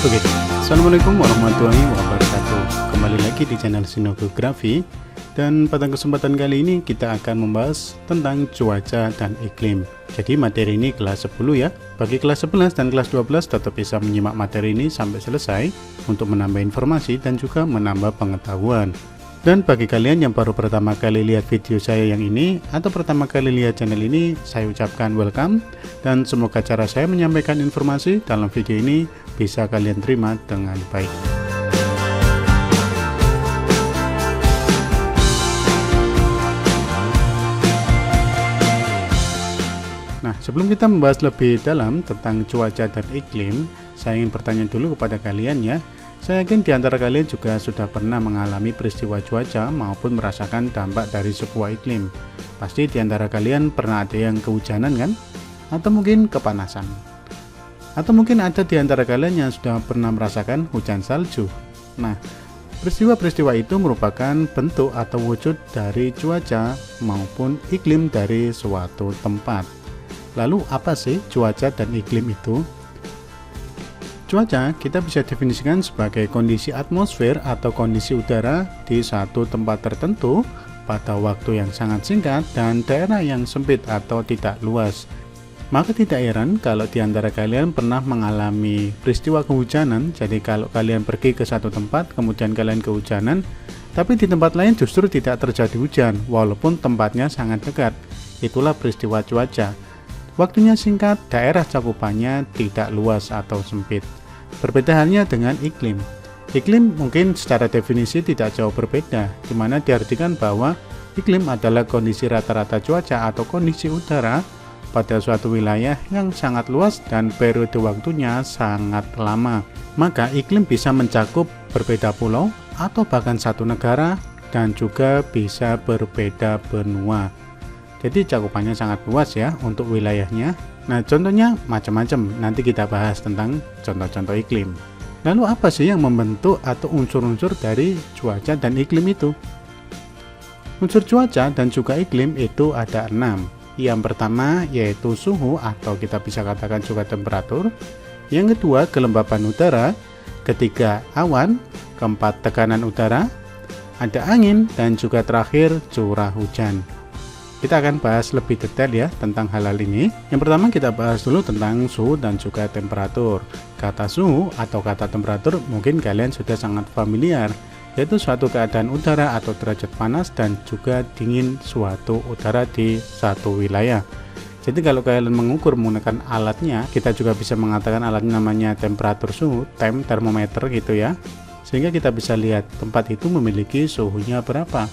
Oke, Assalamualaikum warahmatullahi wabarakatuh. Kembali lagi di channel Sinogeografi, dan pada kesempatan kali ini kita akan membahas tentang cuaca dan iklim. Jadi materi ini kelas 10 ya. Bagi kelas 11 dan kelas 12 tetap bisa menyimak materi ini sampai selesai untuk menambah informasi dan juga menambah pengetahuan. Dan bagi kalian yang baru pertama kali lihat video saya yang ini atau pertama kali lihat channel ini, saya ucapkan welcome dan semoga cara saya menyampaikan informasi dalam video ini bisa kalian terima dengan baik. Nah, sebelum kita membahas lebih dalam tentang cuaca dan iklim, saya ingin bertanya dulu kepada kalian ya. Saya yakin di antara kalian juga sudah pernah mengalami peristiwa cuaca maupun merasakan dampak dari sebuah iklim. Pasti di antara kalian pernah ada yang kehujanan kan? Atau mungkin kepanasan. Atau mungkin ada di antara kalian yang sudah pernah merasakan hujan salju. Nah, peristiwa-peristiwa itu merupakan bentuk atau wujud dari cuaca maupun iklim dari suatu tempat. Lalu apa sih cuaca dan iklim itu? Cuaca kita bisa definisikan sebagai kondisi atmosfer atau kondisi udara di satu tempat tertentu pada waktu yang sangat singkat dan daerah yang sempit atau tidak luas. Maka tidak heran kalau di antara kalian pernah mengalami peristiwa kehujanan. Jadi kalau kalian pergi ke satu tempat kemudian kalian kehujanan, tapi di tempat lain justru tidak terjadi hujan walaupun tempatnya sangat dekat. Itulah peristiwa cuaca. Waktunya singkat, daerah cakupannya tidak luas atau sempit. Berbeda halnya dengan iklim. Iklim mungkin secara definisi tidak jauh berbeda, di mana diartikan bahwa iklim adalah kondisi rata-rata cuaca atau kondisi udara pada suatu wilayah yang sangat luas dan periode waktunya sangat lama. Maka iklim bisa mencakup berbeda pulau atau bahkan satu negara dan juga bisa berbeda benua. Jadi cakupannya sangat luas ya untuk wilayahnya. Nah, contohnya macam-macam. Nanti kita bahas tentang contoh-contoh iklim. Lalu apa sih yang membentuk atau unsur-unsur dari cuaca dan iklim itu? Unsur cuaca dan juga iklim itu ada 6. Yang pertama yaitu suhu atau kita bisa katakan juga temperatur. Yang kedua kelembapan udara. Ketiga awan. Keempat tekanan udara. Ada angin dan juga terakhir curah hujan. Kita akan bahas lebih detail ya tentang hal-hal ini. Yang pertama kita bahas dulu tentang suhu dan juga temperatur. Kata suhu atau kata temperatur mungkin kalian sudah sangat familiar, yaitu suatu keadaan udara atau derajat panas dan juga dingin suatu udara di satu wilayah. Jadi kalau kalian mengukur menggunakan alatnya, kita juga bisa mengatakan alatnya namanya temperatur suhu, termometer gitu ya. Sehingga kita bisa lihat tempat itu memiliki suhunya berapa.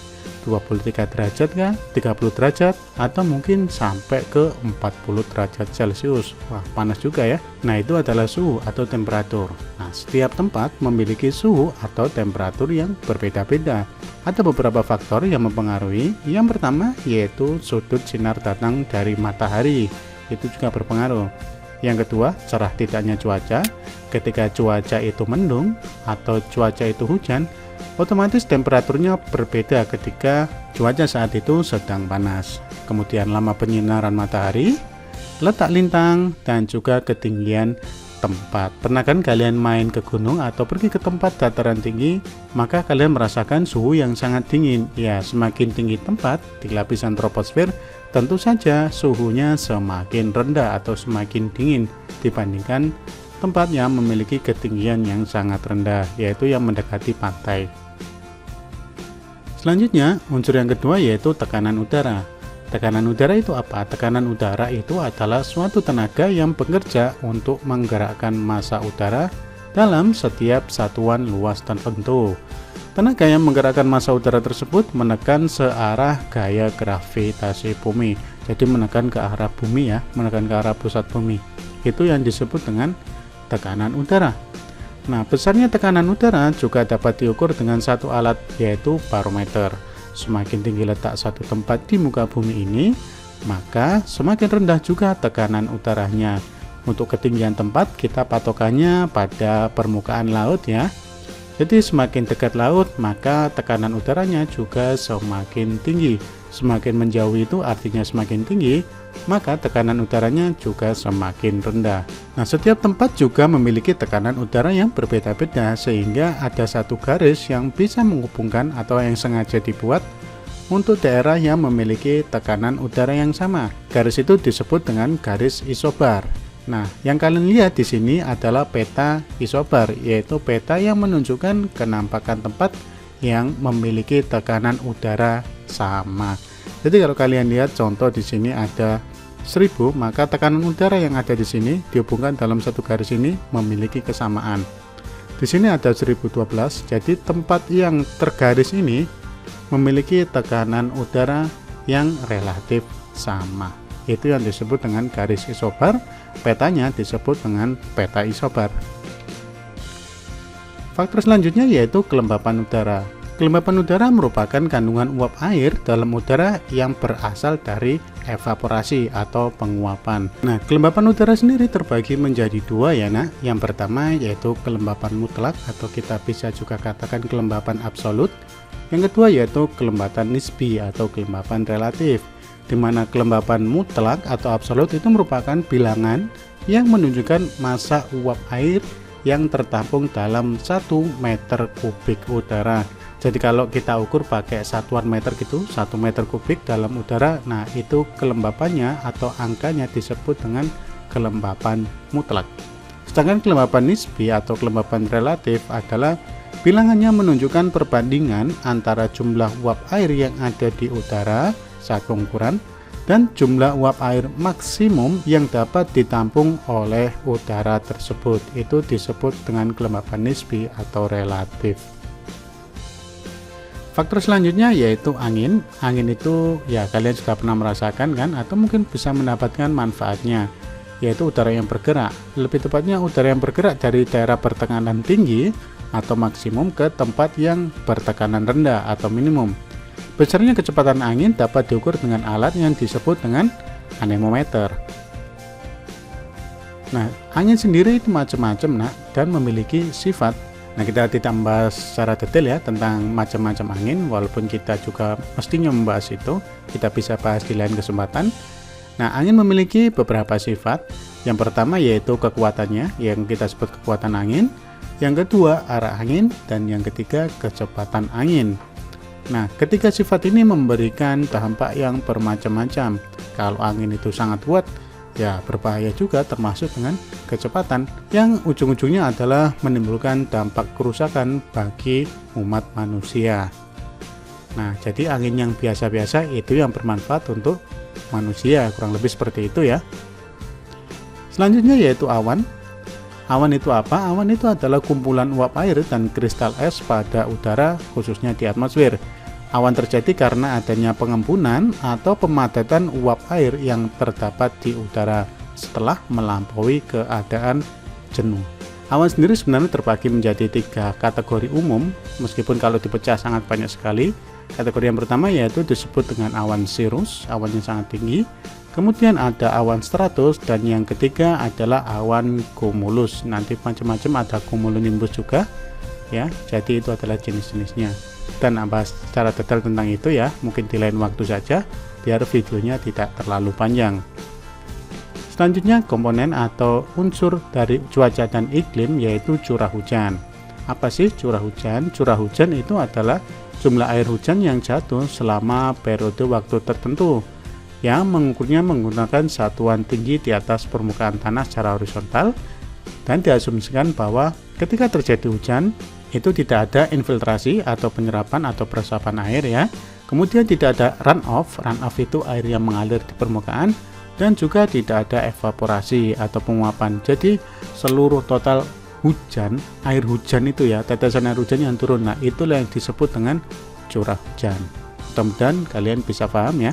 23 derajat kah, 30 derajat, atau mungkin sampai ke 40 derajat Celcius. Wah, panas juga ya. Nah, itu adalah suhu atau temperatur. Nah, setiap tempat memiliki suhu atau temperatur yang berbeda-beda. Ada beberapa faktor yang mempengaruhi. Yang pertama yaitu sudut sinar datang dari matahari. Itu juga berpengaruh. Yang kedua, cerah tidaknya cuaca. Ketika cuaca itu mendung atau cuaca itu hujan, otomatis temperaturnya berbeda ketika cuaca saat itu sedang panas. Kemudian lama penyinaran matahari, letak lintang, dan juga ketinggian tempat. Pernah kan kalian main ke gunung atau pergi ke tempat dataran tinggi, maka kalian merasakan suhu yang sangat dingin. Ya, semakin tinggi tempat di lapisan troposfer, tentu saja suhunya semakin rendah atau semakin dingin dibandingkan tempat yang memiliki ketinggian yang sangat rendah, yaitu yang mendekati pantai. Selanjutnya, unsur yang kedua yaitu tekanan udara. Tekanan udara itu apa? Tekanan udara itu adalah suatu tenaga yang bekerja untuk menggerakkan massa udara dalam setiap satuan luas tertentu. Tenaga yang menggerakkan massa udara tersebut menekan searah gaya gravitasi bumi. Jadi menekan ke arah bumi ya, menekan ke arah pusat bumi. Itu yang disebut dengan tekanan udara. Nah, besarnya tekanan udara juga dapat diukur dengan satu alat yaitu barometer. Semakin tinggi letak satu tempat di muka bumi ini, maka semakin rendah juga tekanan udaranya. Untuk ketinggian tempat kita patokannya pada permukaan laut ya. Jadi semakin dekat laut maka tekanan udaranya juga semakin tinggi. Semakin menjauh itu artinya semakin tinggi, maka tekanan udaranya juga semakin rendah. Nah, setiap tempat juga memiliki tekanan udara yang berbeda-beda, sehingga ada satu garis yang bisa menghubungkan atau yang sengaja dibuat untuk daerah yang memiliki tekanan udara yang sama. Garis itu disebut dengan garis isobar. Nah, yang kalian lihat di sini adalah peta isobar, yaitu peta yang menunjukkan kenampakan tempat yang memiliki tekanan udara sama. Jadi kalau kalian lihat contoh di sini ada 1000, maka tekanan udara yang ada di sini dihubungkan dalam satu garis ini memiliki kesamaan. Di sini ada 1012, jadi tempat yang tergaris ini memiliki tekanan udara yang relatif sama. Itu yang disebut dengan garis isobar. Petanya disebut dengan peta isobar. Faktor selanjutnya yaitu kelembapan udara. Kelembapan udara merupakan kandungan uap air dalam udara yang berasal dari evaporasi atau penguapan. Nah, kelembapan udara sendiri terbagi menjadi dua ya nak. Yang pertama yaitu kelembapan mutlak atau kita bisa juga katakan kelembapan absolut. Yang kedua yaitu kelembapan nisbi atau kelembapan relatif, di mana kelembapan mutlak atau absolut itu merupakan bilangan yang menunjukkan massa uap air yang tertampung dalam 1 meter kubik udara. Jadi kalau kita ukur pakai satuan meter gitu, 1 meter kubik dalam udara, nah itu kelembapannya atau angkanya disebut dengan kelembapan mutlak. Sedangkan kelembapan nisbi atau kelembapan relatif adalah bilangannya menunjukkan perbandingan antara jumlah uap air yang ada di udara saat pengukuran dan jumlah uap air maksimum yang dapat ditampung oleh udara tersebut. Itu disebut dengan kelembapan nisbi atau relatif. Faktor selanjutnya yaitu angin. Angin itu ya kalian juga pernah merasakan kan, atau mungkin bisa mendapatkan manfaatnya, yaitu udara yang bergerak. Lebih tepatnya udara yang bergerak dari daerah bertekanan tinggi atau maksimum ke tempat yang bertekanan rendah atau minimum. Besarnya kecepatan angin dapat diukur dengan alat yang disebut dengan anemometer. Nah, angin sendiri itu macam-macam nak, dan memiliki sifat. Nah, kita tidak membahas secara detail ya tentang macam-macam angin, walaupun kita juga mestinya membahas itu. Kita bisa bahas di lain kesempatan. Nah, angin memiliki beberapa sifat. Yang pertama yaitu kekuatannya, yang kita sebut kekuatan angin. Yang kedua arah angin, dan yang ketiga kecepatan angin. Nah, ketiga sifat ini memberikan dampak yang bermacam-macam. Kalau angin itu sangat kuat, ya berbahaya juga, termasuk dengan kecepatan yang ujung-ujungnya adalah menimbulkan dampak kerusakan bagi umat manusia. Nah, jadi angin yang biasa-biasa itu yang bermanfaat untuk manusia, kurang lebih seperti itu ya. Selanjutnya yaitu awan. Awan itu apa? Awan itu adalah kumpulan uap air dan kristal es pada udara, khususnya di atmosfer. Awan terjadi karena adanya pengembunan atau pemadatan uap air yang terdapat di udara setelah melampaui keadaan jenuh. Awan sendiri sebenarnya terbagi menjadi 3 kategori umum, meskipun kalau dipecah sangat banyak sekali. Kategori yang pertama yaitu disebut dengan awan cirrus, awan yang sangat tinggi. Kemudian ada awan stratus, dan yang ketiga adalah awan cumulus. Nanti macam-macam, ada cumulonimbus juga ya. Jadi itu adalah jenis-jenisnya. Dan bahas secara detail tentang itu ya, mungkin di lain waktu saja biar videonya tidak terlalu panjang. Selanjutnya komponen atau unsur dari cuaca dan iklim yaitu curah hujan. Apa sih curah hujan? Curah hujan itu adalah jumlah air hujan yang jatuh selama periode waktu tertentu, yang mengukurnya menggunakan satuan tinggi di atas permukaan tanah secara horizontal, dan diasumsikan bahwa ketika terjadi hujan itu tidak ada infiltrasi atau penyerapan atau peresapan air ya. Kemudian tidak ada runoff. Runoff itu air yang mengalir di permukaan, dan juga tidak ada evaporasi atau penguapan. Jadi seluruh total hujan, air hujan itu ya, tetesan air hujan yang turun, nah itulah yang disebut dengan curah hujan. Mudah-mudahan kalian bisa paham ya.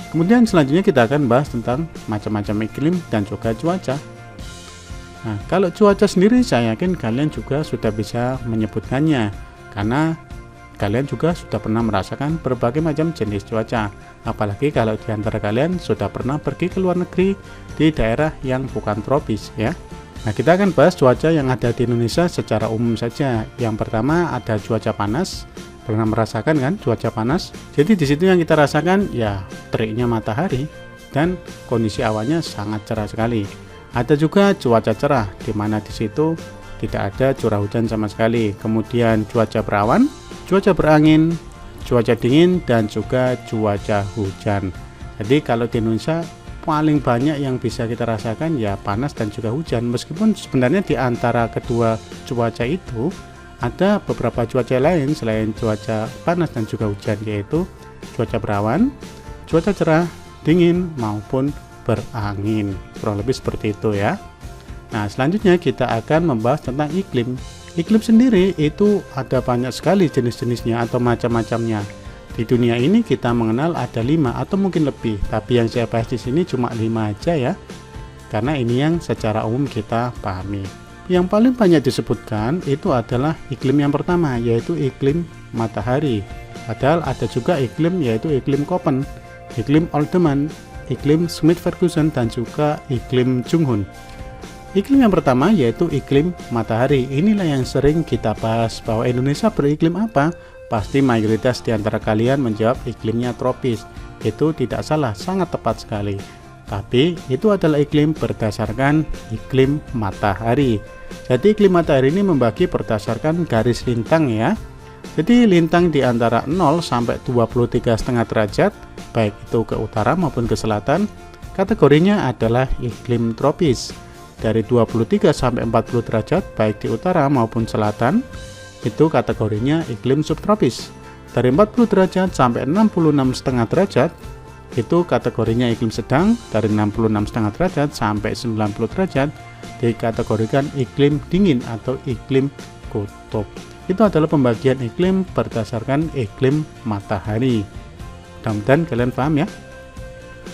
Kemudian selanjutnya kita akan bahas tentang macam-macam iklim dan juga cuaca. Nah, kalau cuaca sendiri saya yakin kalian juga sudah bisa menyebutkannya, karena kalian juga sudah pernah merasakan berbagai macam jenis cuaca. Apalagi kalau di antara kalian sudah pernah pergi ke luar negeri di daerah yang bukan tropis ya. Nah, kita akan bahas cuaca yang ada di Indonesia secara umum saja. Yang pertama ada cuaca panas, Pernah merasakan kan cuaca panas? Jadi di situ yang kita rasakan ya teriknya matahari dan kondisi awannya sangat cerah sekali. Ada juga cuaca cerah di mana di situ tidak ada curah hujan sama sekali. Kemudian cuaca berawan, cuaca berangin, cuaca dingin, dan juga cuaca hujan. Jadi kalau di Indonesia paling banyak yang bisa kita rasakan ya panas dan juga hujan. Meskipun sebenarnya di antara kedua cuaca itu ada beberapa cuaca lain selain cuaca panas dan juga hujan, yaitu cuaca berawan, cuaca cerah, dingin, maupun berangin. Kurang lebih seperti itu ya. Nah, selanjutnya kita akan membahas tentang iklim. Iklim sendiri itu ada banyak sekali jenis-jenisnya atau macam-macamnya. Di dunia ini kita mengenal ada 5 atau mungkin lebih, tapi yang saya bahas di sini cuma 5 aja ya. Karena ini yang secara umum kita pahami. Yang paling banyak disebutkan itu adalah iklim yang pertama, yaitu iklim matahari. Padahal ada juga iklim, yaitu iklim Köppen, iklim Oldemann, iklim Schmidt-Ferguson, dan juga iklim Junghun. Iklim yang pertama yaitu iklim matahari. Inilah yang sering kita bahas, bahwa Indonesia beriklim apa? Pasti mayoritas di antara kalian menjawab iklimnya tropis. Itu tidak salah, sangat tepat sekali. Tapi itu adalah iklim berdasarkan iklim matahari. Jadi iklim matahari ini membagi berdasarkan garis lintang ya. Jadi lintang di antara 0 sampai 23,5 derajat, baik itu ke utara maupun ke selatan, kategorinya adalah iklim tropis. Dari 23 sampai 40 derajat, baik di utara maupun selatan, itu kategorinya iklim subtropis. Dari 40 derajat sampai 66,5 derajat, itu kategorinya iklim sedang. Dari 66,5 derajat sampai 90 derajat dikategorikan iklim dingin atau iklim kutub. Itu adalah pembagian iklim berdasarkan iklim matahari. Mudah-mudahan kalian paham ya.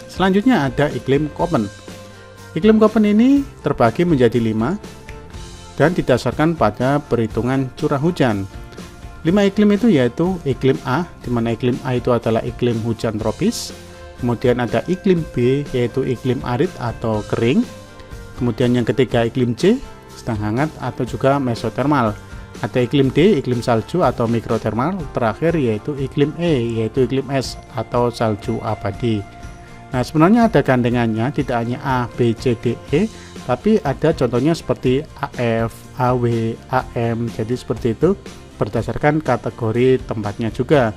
Selanjutnya ada iklim Köppen. Iklim Köppen ini terbagi menjadi 5 dan didasarkan pada perhitungan curah hujan. 5 iklim itu yaitu iklim A, di mana iklim A itu adalah iklim hujan tropis. Kemudian ada iklim B, yaitu iklim arid atau kering. Kemudian yang ketiga iklim C, sedang hangat atau juga mesotermal. Ada iklim D, iklim salju atau mikrotermal. Terakhir yaitu iklim E, yaitu iklim es atau salju abadi. Nah, sebenarnya ada gandengannya, tidak hanya A, B, C, D, E, tapi ada contohnya seperti AF, AW, AM. Jadi seperti itu berdasarkan kategori tempatnya juga.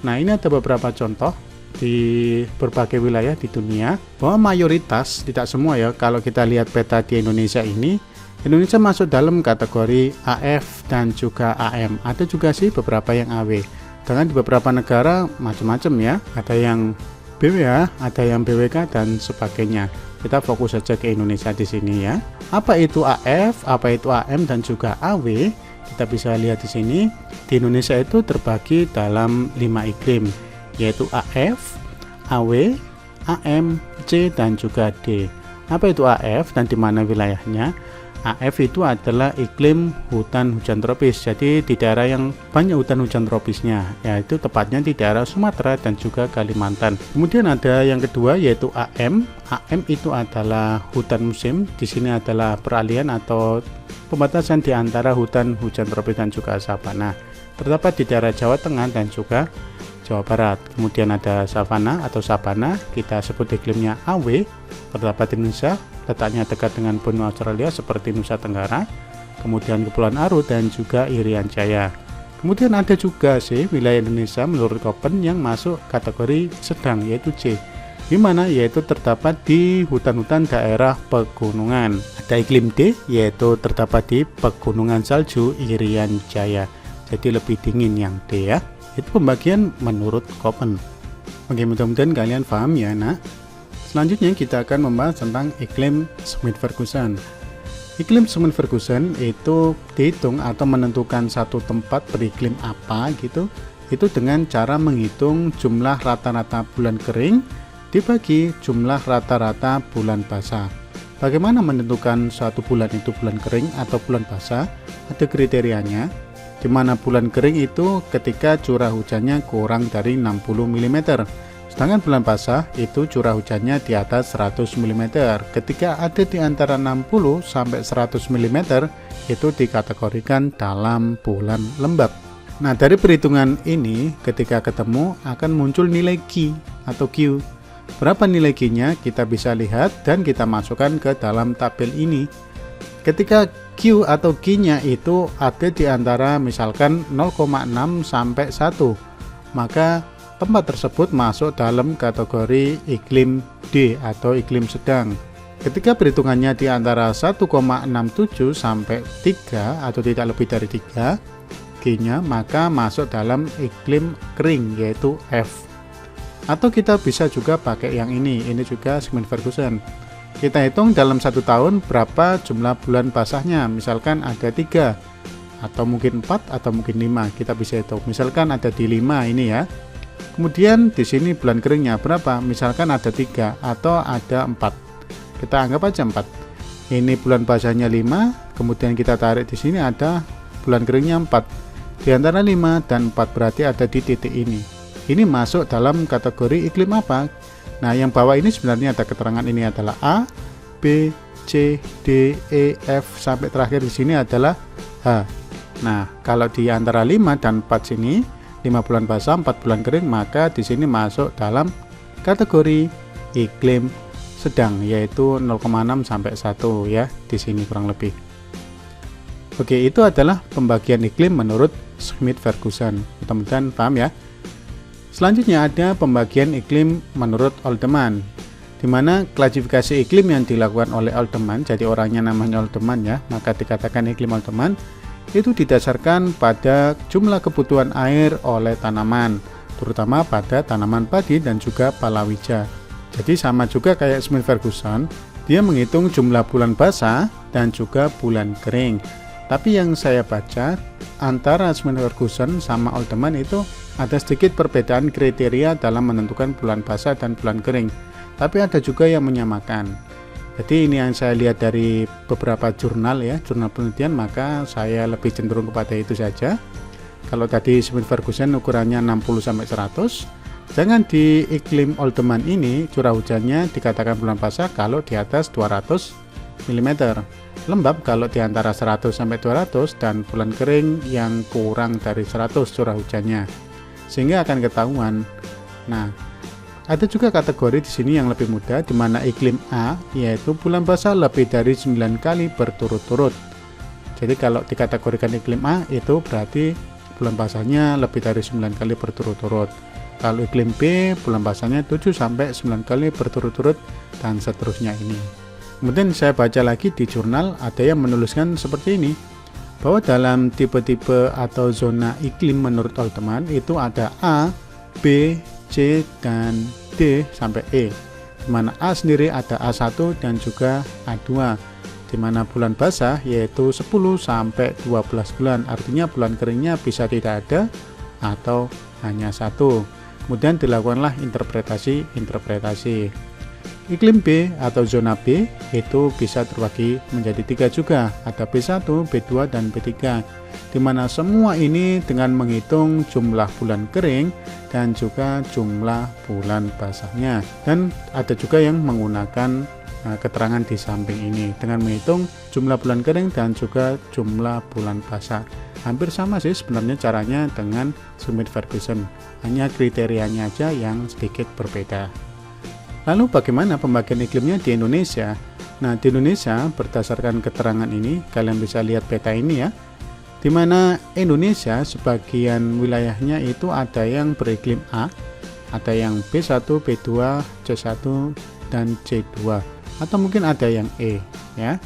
Nah, ini ada beberapa contoh di berbagai wilayah di dunia, bahwa mayoritas, tidak semua ya, kalau kita lihat peta di Indonesia ini, Indonesia masuk dalam kategori AF dan juga AM. Ada juga sih beberapa yang AW. Dengan di beberapa negara macam-macam ya, ada yang BWH, ada yang BWK dan sebagainya. Kita fokus saja ke Indonesia di sini ya. Apa itu AF, apa itu AM dan juga AW? Kita bisa lihat di sini. Di Indonesia itu terbagi dalam 5 iklim, yaitu AF, AW, AM, C, dan juga D. Apa itu AF dan di mana wilayahnya? AF itu adalah iklim hutan hujan tropis. Jadi di daerah yang banyak hutan hujan tropisnya, yaitu tepatnya di daerah Sumatera dan juga Kalimantan. Kemudian ada yang kedua yaitu AM. AM itu adalah hutan musim. Di sini adalah peralihan atau pembatasan di antara hutan hujan tropis dan juga savana. Terdapat di daerah Jawa Tengah dan juga Jawa Barat. Kemudian ada savana atau sabana, kita sebut iklimnya AW, terdapat di Indonesia, letaknya dekat dengan benua Australia seperti Nusa Tenggara, kemudian Kepulauan Aru dan juga Irian Jaya. Kemudian ada juga sih wilayah Indonesia menurut Köppen yang masuk kategori sedang, yaitu C, di mana yaitu terdapat di hutan-hutan daerah pegunungan. Ada iklim D, yaitu terdapat di pegunungan salju Irian Jaya. Jadi lebih dingin yang D ya. Itu pembagian menurut Köppen. Oke, mudah-mudahan kalian paham ya nak. Selanjutnya kita akan membahas tentang iklim Schmidt-Ferguson. Iklim Schmidt-Ferguson itu dihitung atau menentukan satu tempat beriklim apa gitu, itu dengan cara menghitung jumlah rata-rata bulan kering dibagi jumlah rata-rata bulan basah. Bagaimana menentukan suatu bulan itu bulan kering atau bulan basah? Ada kriterianya, di mana bulan kering itu ketika curah hujannya kurang dari 60 mm. Sedangkan bulan basah itu curah hujannya di atas 100 mm. Ketika ada di antara 60 sampai 100 mm itu dikategorikan dalam bulan lembab. Nah, dari perhitungan ini ketika ketemu akan muncul nilai Q atau Q. Berapa nilai Q-nya kita bisa lihat dan kita masukkan ke dalam tabel ini. Ketika Q atau Q-nya itu ada di antara misalkan 0,6 sampai 1, maka tempat tersebut masuk dalam kategori iklim D atau iklim sedang. Ketika perhitungannya di antara 1,67 sampai 3 atau tidak lebih dari 3 Q-nya, maka masuk dalam iklim kering yaitu F. Atau kita bisa juga pakai yang ini juga Schmidt-Ferguson. Kita hitung dalam 1 tahun berapa jumlah bulan basahnya, misalkan ada 3 atau mungkin 4 atau mungkin 5, kita bisa hitung. Misalkan ada di 5 ini ya. Kemudian di sini bulan keringnya berapa? Misalkan ada 3 atau ada 4. Kita anggap aja 4. Ini bulan basahnya 5, kemudian kita tarik di sini ada bulan keringnya 4. Di antara 5 dan 4 berarti ada di titik ini. Ini masuk dalam kategori iklim apa? Nah, yang bawah ini sebenarnya ada keterangan ini adalah A, B, C, D, E, F sampai terakhir di sini adalah H. Nah, kalau di antara 5 dan 4 sini, 5 bulan basah, 4 bulan kering, maka di sini masuk dalam kategori iklim sedang yaitu 0,6 sampai 1 ya, di sini kurang lebih. Oke, itu adalah pembagian iklim menurut Schmidt-Ferguson. Mudah-mudahan paham ya. Selanjutnya ada pembagian iklim menurut Oltmann, di mana klasifikasi iklim yang dilakukan oleh Oltmann, jadi orangnya namanya Oltmann ya, maka dikatakan iklim Oltmann itu didasarkan pada jumlah kebutuhan air oleh tanaman, terutama pada tanaman padi dan juga palawija. Jadi sama juga kayak Schmidt-Ferguson, dia menghitung jumlah bulan basah dan juga bulan kering. Tapi yang saya baca antara Schmidt-Ferguson sama Oltmann itu ada sedikit perbedaan kriteria dalam menentukan bulan basah dan bulan kering. Tapi ada juga yang menyamakan. Jadi ini yang saya lihat dari beberapa jurnal ya, jurnal penelitian, maka saya lebih cenderung kepada itu saja. Kalau tadi Schmidt-Ferguson ukurannya 60 sampai 100, jangan di iklim Oltmann ini curah hujannya dikatakan bulan basah kalau di atas 200 mm. Lembab kalau di antara 100 sampai 200 dan bulan kering yang kurang dari 100 curah hujannya. Sehingga akan ketahuan. Nah, ada juga kategori di sini yang lebih mudah, di mana iklim A yaitu bulan basah lebih dari 9 kali berturut-turut. Jadi kalau dikategorikan iklim A itu berarti bulan basahnya lebih dari 9 kali berturut-turut. Kalau iklim B bulan basahnya 7 sampai 9 kali berturut-turut dan seterusnya ini. Kemudian saya baca lagi di jurnal ada yang menuliskan seperti ini, bahwa dalam tipe-tipe atau zona iklim menurut Oltmann itu ada A, B, C, dan D sampai E, di mana A sendiri ada A1 dan juga A2, di mana bulan basah yaitu 10 sampai 12 bulan, artinya bulan keringnya bisa tidak ada atau hanya 1. Kemudian dilakukanlah interpretasi. Iklim B atau zona B itu bisa terbagi menjadi 3 juga, ada B1, B2, dan B3, di mana semua ini dengan menghitung jumlah bulan kering dan juga jumlah bulan basahnya. Dan ada juga yang menggunakan keterangan di samping ini dengan menghitung jumlah bulan kering dan juga jumlah bulan basah. Hampir sama sih sebenarnya caranya dengan Schmidt-Ferguson, hanya kriterianya aja yang sedikit berbeda. Lalu bagaimana pembagian iklimnya di Indonesia? Nah, di Indonesia berdasarkan keterangan ini, kalian bisa lihat peta ini ya, di mana Indonesia sebagian wilayahnya itu ada yang beriklim A, ada yang B1, B2, C1, dan C2, atau mungkin ada yang E ya.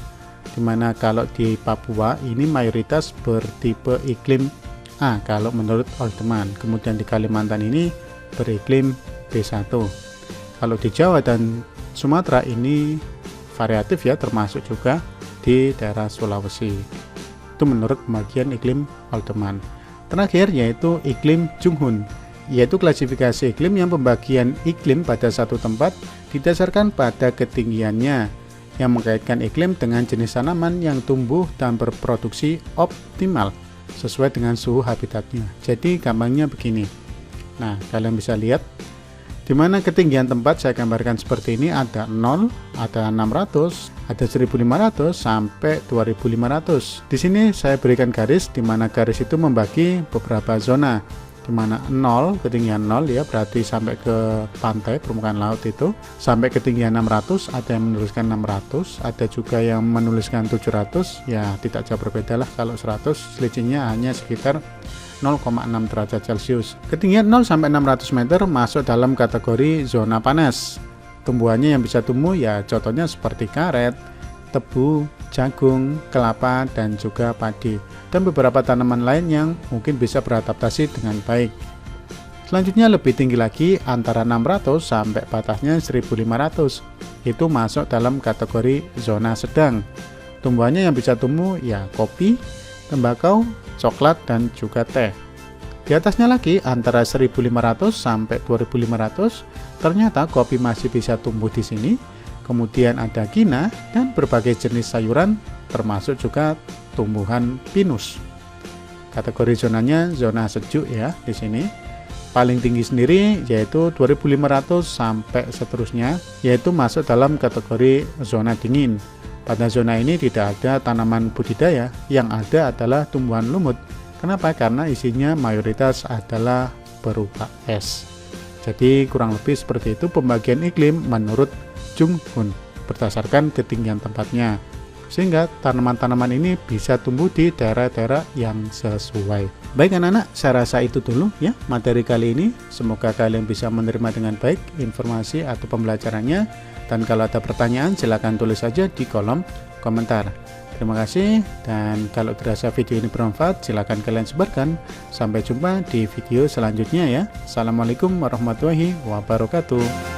Dimana kalau di Papua ini mayoritas bertipe iklim A kalau menurut Oltmann. Kemudian di Kalimantan ini beriklim B1. Kalau di Jawa dan Sumatera ini variatif ya, termasuk juga di daerah Sulawesi. Itu menurut pembagian iklim Oltmann. Terakhir yaitu iklim Junghun, yaitu klasifikasi iklim yang pembagian iklim pada satu tempat didasarkan pada ketinggiannya, yang mengkaitkan iklim dengan jenis tanaman yang tumbuh dan berproduksi optimal sesuai dengan suhu habitatnya. Jadi gampangnya begini. Nah, kalian bisa lihat di mana ketinggian tempat saya gambarkan seperti ini, ada 0, ada 600, ada 1500 sampai 2500. Di sini saya berikan garis, di mana garis itu membagi beberapa zona, di mana 0, ketinggian 0 ya, berarti sampai ke pantai permukaan laut itu, sampai ketinggian 600, ada yang menuliskan 600, ada juga yang menuliskan 700, ya tidak jauh berbeda lah. Kalau 100 selisihnya hanya sekitar 0,6 derajat Celcius. Ketinggian 0 sampai 600 meter masuk dalam kategori zona panas. Tumbuhannya yang bisa tumbuh ya contohnya seperti karet, tebu, jagung, kelapa, dan juga padi, dan beberapa tanaman lain yang mungkin bisa beradaptasi dengan baik. Selanjutnya lebih tinggi lagi, antara 600 sampai batasnya 1500, itu masuk dalam kategori zona sedang. Tumbuhannya yang bisa tumbuh ya kopi, tembakau, coklat, dan juga teh. Di atasnya lagi antara 1500 sampai 2500, ternyata kopi masih bisa tumbuh di sini. Kemudian ada kina dan berbagai jenis sayuran, termasuk juga tumbuhan pinus. Kategori zonanya zona sejuk ya di sini. Paling tinggi sendiri yaitu 2500 sampai seterusnya, yaitu masuk dalam kategori zona dingin. Pada zona ini tidak ada tanaman budidaya, yang ada adalah tumbuhan lumut. Kenapa? Karena isinya mayoritas adalah berupa es. Jadi kurang lebih seperti itu pembagian iklim menurut Jung Hoon berdasarkan ketinggian tempatnya, sehingga tanaman-tanaman ini bisa tumbuh di daerah-daerah yang sesuai. Baik anak-anak, saya rasa itu dulu ya materi kali ini. Semoga kalian bisa menerima dengan baik informasi atau pembelajarannya, dan kalau ada pertanyaan silahkan tulis saja di kolom komentar. Terima kasih, dan kalau dirasa video ini bermanfaat silahkan kalian sebarkan. Sampai jumpa di video selanjutnya ya. Assalamualaikum warahmatullahi wabarakatuh.